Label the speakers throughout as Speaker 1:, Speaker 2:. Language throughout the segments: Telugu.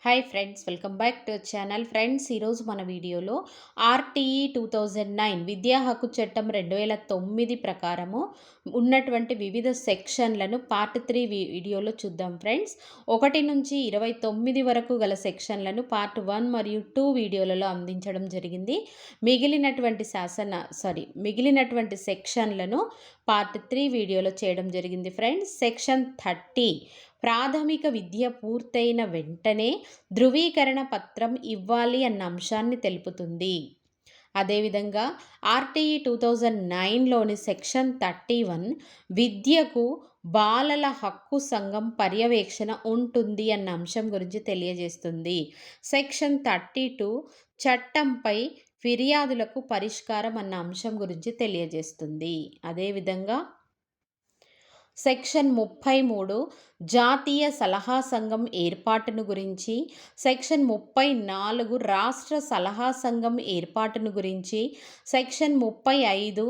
Speaker 1: Hi friends, welcome back to channel. Friends, ఈరోజు మన వీడియోలో ఆర్టీఈ 2009 విద్యా హక్కు చట్టం 2009 ప్రకారము ఉన్నటువంటి వివిధ సెక్షన్లను పార్ట్ 3 వీడియోలో చూద్దాం. ఫ్రెండ్స్, 1 నుంచి 29 వరకు గల సెక్షన్లను పార్ట్ 1 మరియు 2 వీడియోలలో అందించడం జరిగింది. మిగిలినటువంటి సెక్షన్లను పార్ట్ 3 వీడియోలో చేయడం జరిగింది. ఫ్రెండ్స్, సెక్షన్ 30 ప్రాథమిక విద్య పూర్తయిన వెంటనే ధృవీకరణ పత్రం ఇవ్వాలి అన్న అంశాన్ని తెలుపుతుంది. అదేవిధంగా ఆర్టీఈ 2009లోని సెక్షన్ 31 విద్యకు బాలల హక్కు సంఘం పర్యవేక్షణ ఉంటుంది అన్న అంశం గురించి తెలియజేస్తుంది. సెక్షన్ 32 చట్టంపై ఫిర్యాదులకు పరిష్కారం అన్న అంశం గురించి తెలియజేస్తుంది. అదేవిధంగా సెక్షన్ 33 జాతీయ సలహా సంఘం ఏర్పాటును గురించి, సెక్షన్ 34 రాష్ట్ర సలహా సంఘం ఏర్పాటును గురించి, సెక్షన్ 35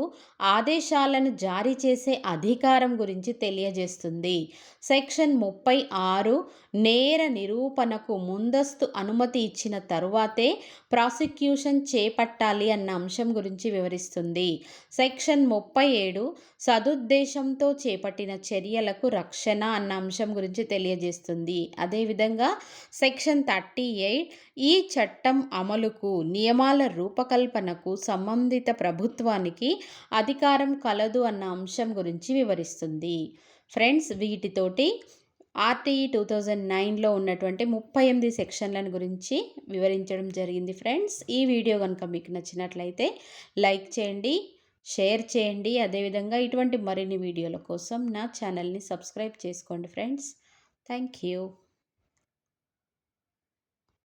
Speaker 1: ఆదేశాలను జారీ చేసే అధికారం గురించి తెలియజేస్తుంది. సెక్షన్ 36 నేర నిరూపణకు ముందస్తు అనుమతి ఇచ్చిన తరువాతే ప్రాసిక్యూషన్ చేపట్టాలి అన్న అంశం గురించి వివరిస్తుంది. సెక్షన్ 37 సదుద్దేశంతో చేపట్టిన చర్యలకు రక్షణ అన్న అంశం గురించి తెలియజేస్తుంది. అదేవిధంగా సెక్షన్ 38 ఈ చట్టం అమలుకు, నియమాల రూపకల్పనకు సంబంధిత ప్రభుత్వానికి అధికారం కలదు అన్న అంశం గురించి వివరిస్తుంది. ఫ్రెండ్స్, వీటితోటి ఆర్టీఈ 2009లో ఉన్నటువంటి 38 సెక్షన్లను గురించి వివరించడం జరిగింది. ఫ్రెండ్స్, ఈ వీడియో కనుక మీకు నచ్చినట్లయితే లైక్ చేయండి, షేర్ చేయండి. అదేవిధంగా ఇటువంటి మరిన్ని వీడియోల కోసం నా ఛానల్ని సబ్స్క్రైబ్ చేసుకోండి. Friends, thank you.